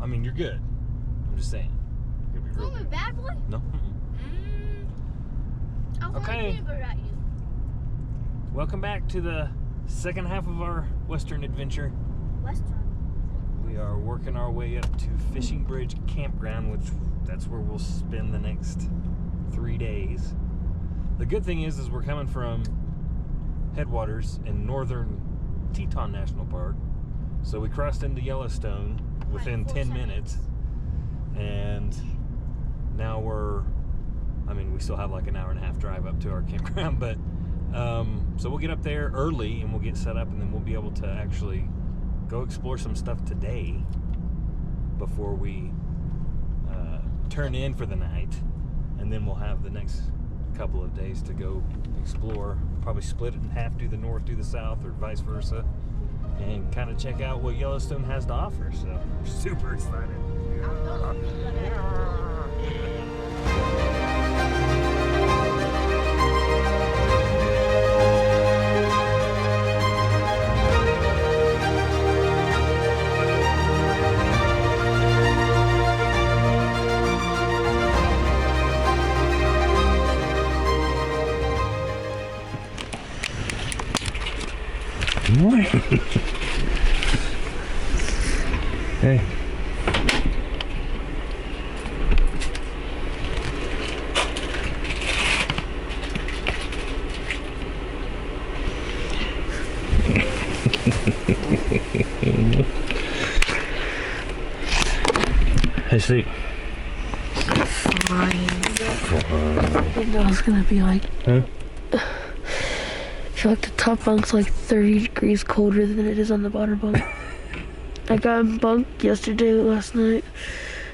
mean, you're good. I'm just saying. You'll be real Call me good. bad boy? No. I'll Okay. peanut butter at you. Welcome back to the second half of our Western adventure. Western. We are working our way up to Fishing Bridge Campground, which that's where we'll spend the next 3 days. The good thing is we're coming from headwaters in northern Teton National Park. So we crossed into Yellowstone within 10 minutes. And now we still have like an hour and a half drive up to our campground, but so we'll get up there early and we'll get set up, and then we'll be able to actually go explore some stuff today before we turn in for the night, and then we'll have the next couple of days to go explore, probably split it in half, do the north, do the south, or vice versa, and kind of check out what Yellowstone has to offer. So we're super excited. Good morning. Hey. Hey, sleep. Fine. I know it's gonna be like. Huh? I feel like the top bunk's like 30 degrees colder than it is on the bottom bunk. I got in bunk last night.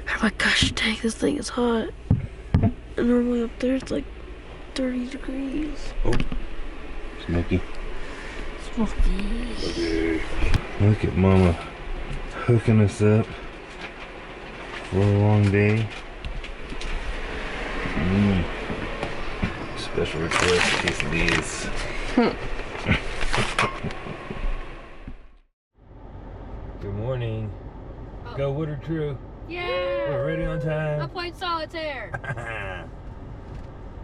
I'm like, gosh dang, this thing is hot. And normally up there it's like 30 degrees. Oh, Smokey. Smoky. Look at Mama hooking us up for a long day. Special request quesadillas. Good morning. Oh. Go Woodard True. Yeah. We're ready on time. I'm playing solitaire.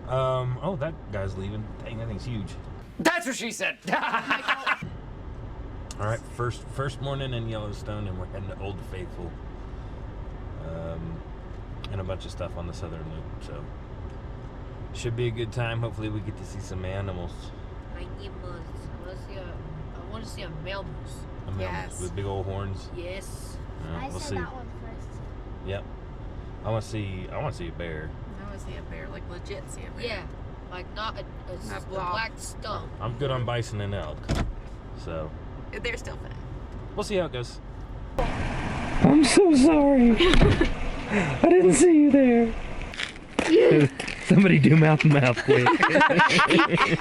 Oh, that guy's leaving. Dang, that thing's huge. That's what she said. All right, first morning in Yellowstone, and we're heading to Old Faithful, and a bunch of stuff on the southern loop. So should be a good time. Hopefully, we get to see some animals. I want to see a male moose. A male moose with big old horns. Yes. We'll see. that one first. Yep. I want to see a bear. I want to see a bear, like legit see a bear. Yeah. Like not a blob. black stump. I'm good on bison and elk, so They're still fat. we'll see how it goes. I'm so sorry. I didn't see you there. Somebody do mouth to mouth, quick.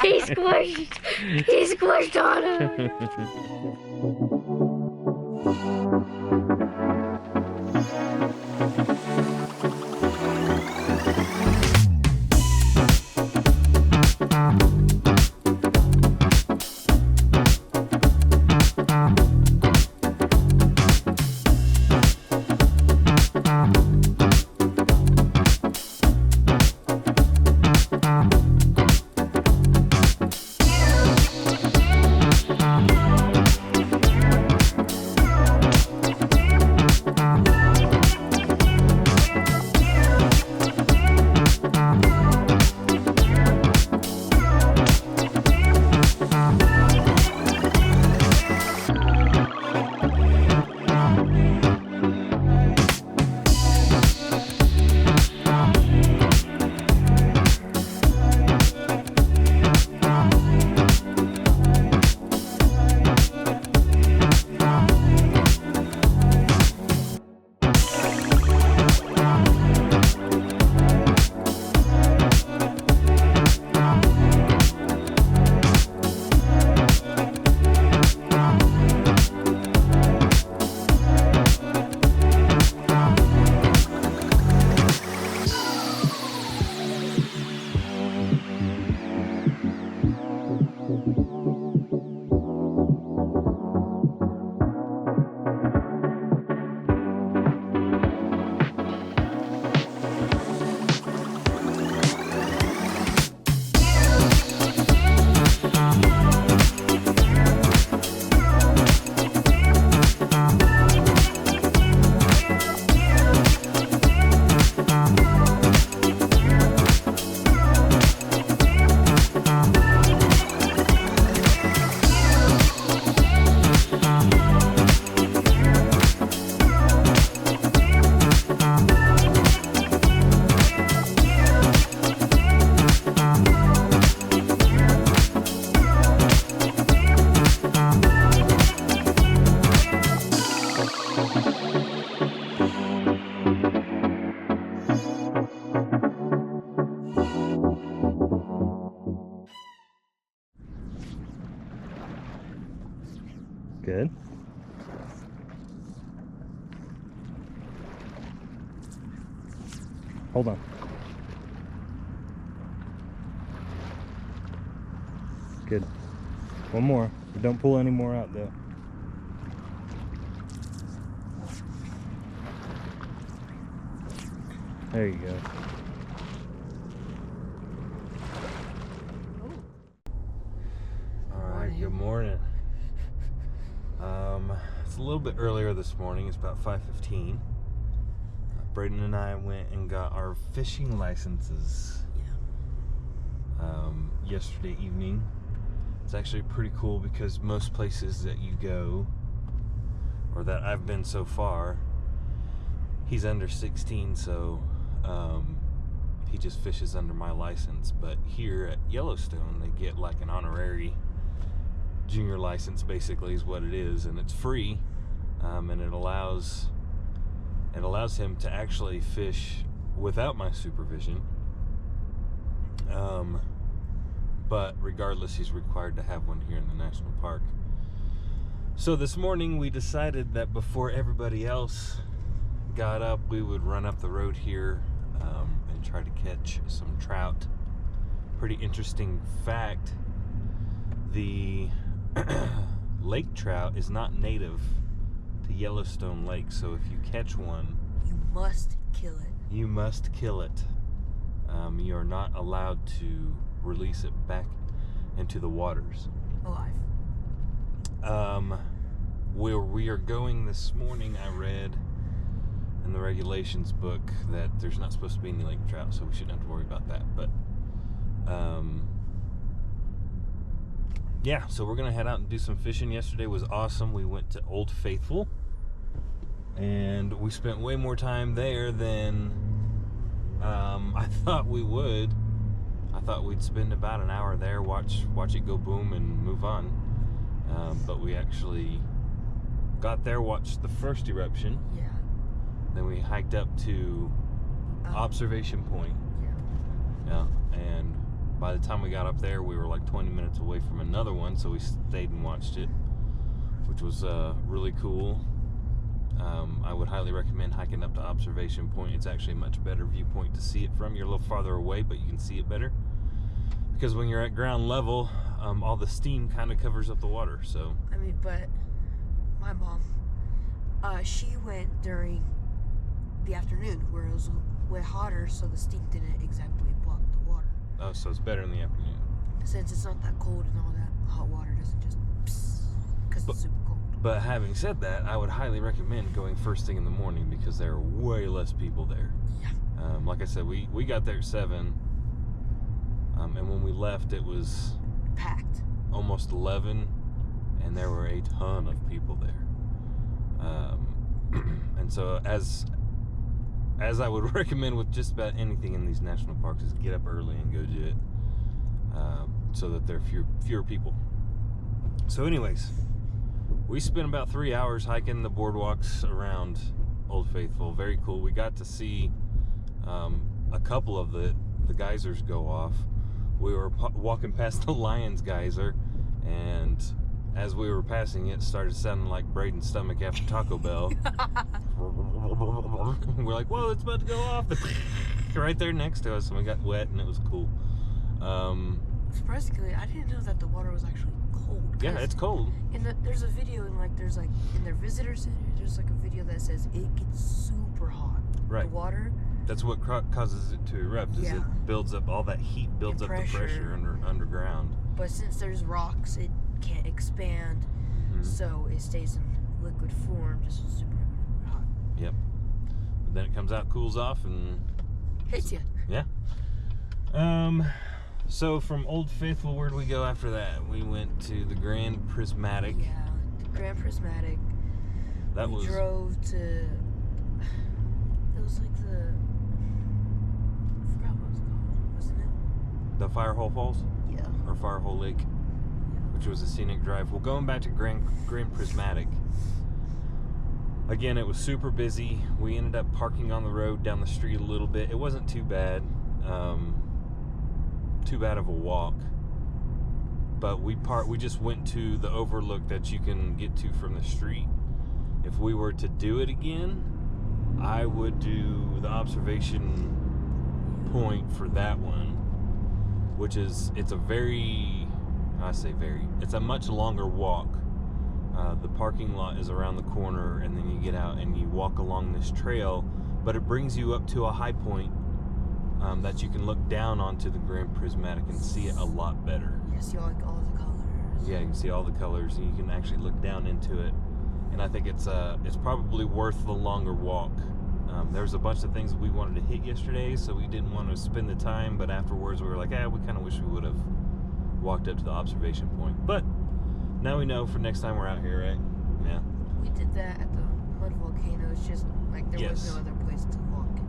He squished on him. Good. Hold on. Good. One more. Don't pull any more out though. There you go. Alright, good morning. It's a little bit earlier this morning. It's about 5:15. Braden and I went and got our fishing licenses yesterday evening. It's actually pretty cool because most places that you go, or that I've been so far, he's under 16, so he just fishes under my license. But here at Yellowstone, they get like an honorary junior license, basically is what it is, and it's free, and it allows him to actually fish without my supervision. But regardless, he's required to have one here in the national park. So this morning we decided that before everybody else got up, we would run up the road here and try to catch some trout. Pretty interesting fact, the lake trout is not native to Yellowstone Lake, so if you catch one, You must kill it. you must kill it. You are not allowed to release it back into the waters. Alive. Where we are going this morning, I read in the regulations book that there's not supposed to be any lake trout, so we shouldn't have to worry about that. But yeah, so we're gonna head out and do some fishing. Yesterday was awesome. We went to Old Faithful, and we spent way more time there than I thought we would. I thought we'd spend about an hour there, watch it go boom, and move on. But we actually got there, watched the first eruption. Yeah. Then we hiked up to Observation Point. Yeah. Yeah, and by the time we got up there, we were like 20 minutes away from another one, so we stayed and watched it, which was really cool. I would highly recommend hiking up to Observation Point. It's actually a much better viewpoint to see it from. You're a little farther away, but you can see it better. Because when you're at ground level, all the steam kind of covers up the water, so... I mean, but my mom, she went during the afternoon where it was way hotter, so the steam didn't exactly block the water. Oh, so it's better in the afternoon. Since it's not that cold and all that, hot water doesn't just because it's super cold. But having said that, I would highly recommend going first thing in the morning because there are way less people there. Yeah. Like I said, we got there at 7, and when we left, it was Packed. almost 11, and there were a ton of people there. And so, as I would recommend with just about anything in these national parks, is get up early and go do it, so that there are fewer people. So, anyways. We spent about 3 hours hiking the boardwalks around Old Faithful. Very cool. We got to see a couple of the geysers go off. We were walking past the Lion's Geyser, and as we were passing it, started sounding like Braden's stomach after Taco Bell. We're like, whoa, it's about to go off. Right there next to us, and we got wet, and it was cool. Surprisingly, I didn't know that the water was actually cold. Yeah, it's cold. There's a video in in their visitor center. There's like a video that says it gets super hot. Right. The water. That's what causes it to erupt. Is it builds up all that heat, builds up the pressure underground. But since there's rocks, it can't expand, so it stays in liquid form, just super hot. Yep. But then it comes out, cools off, and hits you. Yeah. So from Old Faithful, where did we go after that? We went to the Grand Prismatic. Yeah, the Grand Prismatic. We drove to. It was like the. I forgot what it was called, wasn't it? The Firehole Falls? Yeah. Or Firehole Lake, which was a scenic drive. Well, going back to Grand Prismatic. Again, it was super busy. We ended up parking on the road down the street a little bit. It wasn't too bad. Too bad of a walk. but we just went to the overlook that you can get to from the street. If we were to do it again, I would do the observation point for that one, which is, it's a much longer walk. The parking lot is around the corner, and then you get out and you walk along this trail, but it brings you up to a high point that you can look down onto the Grand Prismatic and see it a lot better. You see like all the colors. Yeah, you can see all the colors, and you can actually look down into it. And I think it's probably worth the longer walk. There's a bunch of things we wanted to hit yesterday, so we didn't want to spend the time, but afterwards we were like, we kind of wish we would have walked up to the observation point. But now we know for next time we're out here, right? Yeah. We did that at the mud volcano. It's just like there was no other place to walk.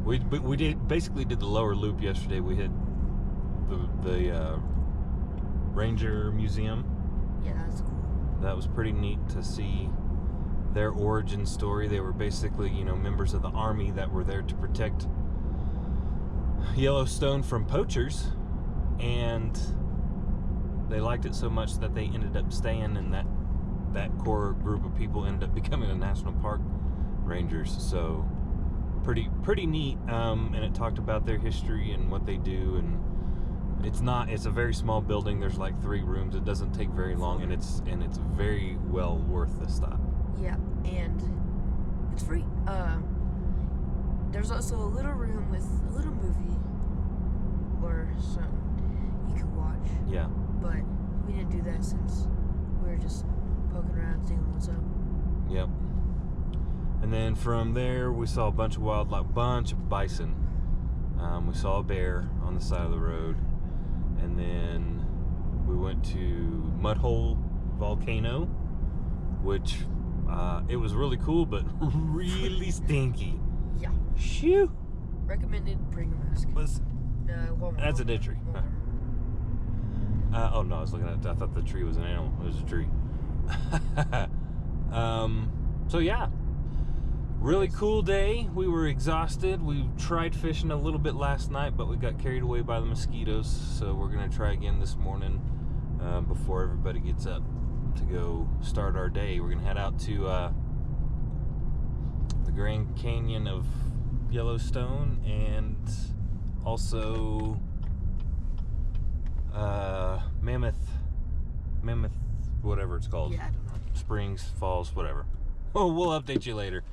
We basically did the lower loop yesterday. We hit the Ranger Museum. Yeah, that's cool. That was pretty neat to see their origin story. They were basically, members of the Army that were there to protect Yellowstone from poachers, and they liked it so much that they ended up staying, and that core group of people ended up becoming a national park rangers. So pretty neat, and it talked about their history and what they do. And it's a very small building. There's like 3 rooms. It doesn't take very long, and it's very well worth the stop. Yeah, and it's free. There's also a little room with a little movie or something you could watch. Yeah. But we didn't do that since we were just poking around, seeing what's up. Yep. And then from there, we saw a bunch of wildlife, bunch of bison. We saw a bear on the side of the road, and then we went to Mudhole Volcano, which it was really cool, but really stinky. Yeah. Shoo! Recommended, bring a mask. Walmart. That's a dead tree. Walmart. Oh no, I was looking at it. I thought the tree was an animal. It was a tree. So yeah, really cool day. We were exhausted. We tried fishing a little bit last night, but we got carried away by the mosquitoes. So we're gonna try again this morning before everybody gets up to go start our day. We're gonna head out to the Grand Canyon of Yellowstone, and also Mammoth, whatever it's called. Yeah, I don't know. Springs, Falls, whatever. Oh, we'll update you later.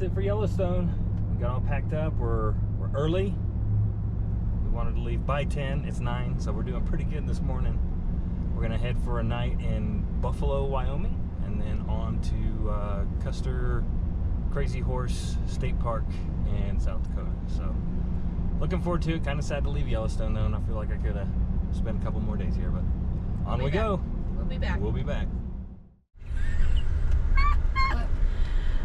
it for Yellowstone. We got all packed up. We're early. We wanted to leave by 10. It's 9, so we're doing pretty good this morning. We're gonna head for a night in Buffalo, Wyoming, and then on to Custer Crazy Horse State Park in South Dakota. So looking forward to it. Kind of sad to leave Yellowstone though, and I feel like I could have spent a couple more days here, but on we go. We'll be back. We'll be back.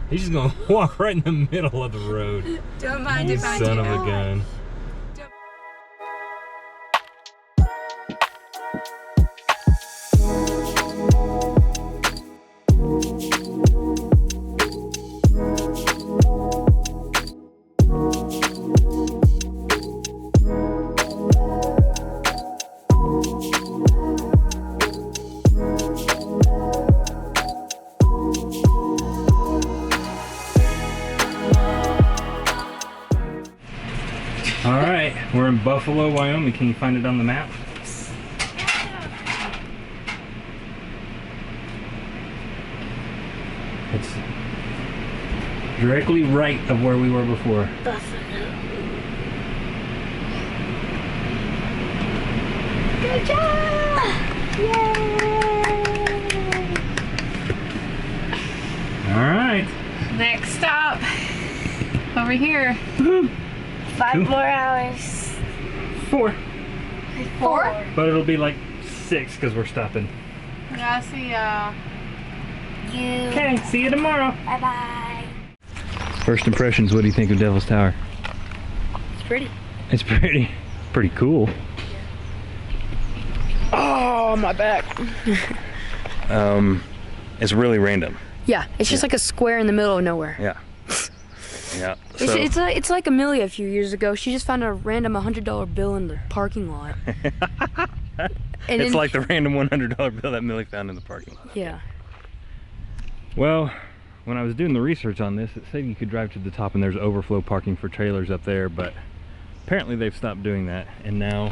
He's just gonna walk right in the middle of the road. Don't mind if I do. Son of a gun. All right, we're in Buffalo, Wyoming. Can you find it on the map? It's directly right of where we were before. Good job! Yay! All right. Next stop. Over here. 5 Cool. more hours. 4. 4? But it'll be like 6 because we're stopping. Yeah, see ya. You. Okay, see you tomorrow. Bye bye. First impressions, what do you think of Devil's Tower? It's pretty. It's pretty cool. Oh, my back. It's really random. Yeah, it's just like a square in the middle of nowhere. Yeah. Yeah. It's like Amelia a few years ago. She just found a random $100 bill in the parking lot. And it's then, like the random $100 bill that Millie found in the parking lot. Yeah. Well, when I was doing the research on this, it said you could drive to the top and there's overflow parking for trailers up there, but apparently they've stopped doing that, and now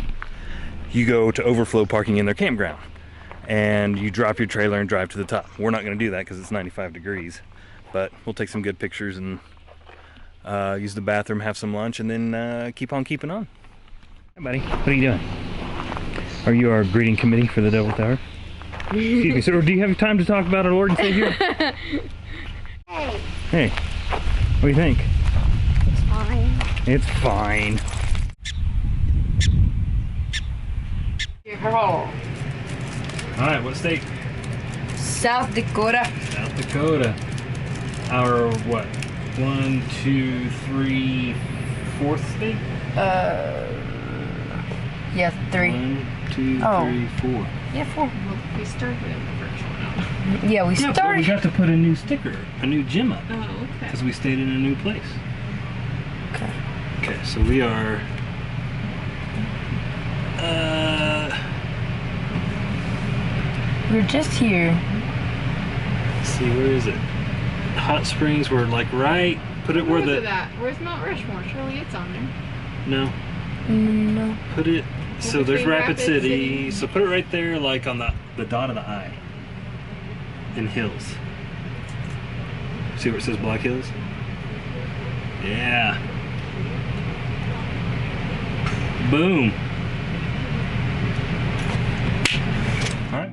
you go to overflow parking in their campground and you drop your trailer and drive to the top. We're not going to do that because it's 95 degrees, but we'll take some good pictures and use the bathroom, have some lunch, and then keep on keeping on. Hey buddy, what are you doing? Are you our greeting committee for the Devil's Tower? Excuse me, sir, do you have time to talk about our Lord and Savior? Hey. Hey, what do you think? It's fine. It's fine. Alright, what state? South Dakota. South Dakota. Our what? 1, 2, 3, 4th state? Yeah, 3. 1, 2, Oh. 3, 4. Yeah, 4. Well, we started with the first one. Yeah, we Yeah, but we started. got to put a new sticker, a new gym up, Oh, okay. because we stayed in a new place. Okay. Okay, so we are We're just here. let's see, where is it? Hot Springs, we're like right, put it where Where's the it at? Where's Mount Rushmore? Surely it's on there. no, No. put it so there's between Rapid Rapid City. City. So put it right there, like on the dot of the I in Hills. See where it says Black Hills? Yeah. Boom. All right.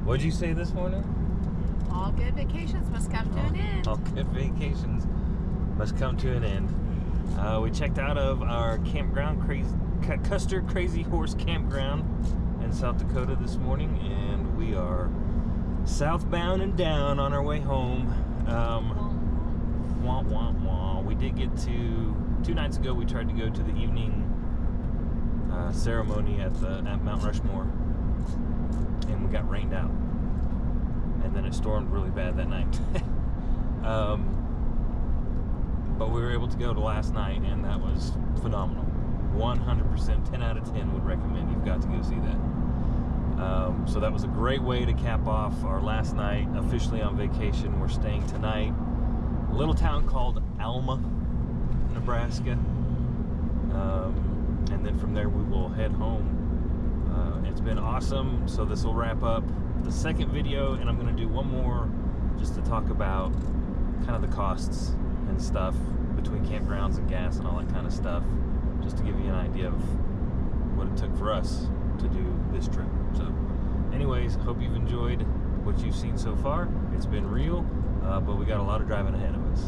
What'd you say this morning? All good vacations must come to an end. All good vacations must come to an end. We checked out of our campground, Custer Crazy Horse Campground in South Dakota this morning, and we are southbound and down on our way home. Wah, wah, wah. We did get to, 2 nights ago, we tried to go to the evening ceremony at Mount Rushmore, and we got rained out, and then it stormed really bad that night. But we were able to go to last night, and that was phenomenal. 100%, 10 out of 10 would recommend. You've got to go see that. So that was a great way to cap off our last night officially on vacation. We're staying tonight, a little town called Alma, Nebraska. And then from there we will head home. It's been awesome. So this will wrap up the second video, and I'm going to do one more just to talk about kind of the costs and stuff between campgrounds and gas and all that kind of stuff, just to give you an idea of what it took for us to do this trip. So anyways, hope you've enjoyed what you've seen so far. It's been real, but we got a lot of driving ahead of us.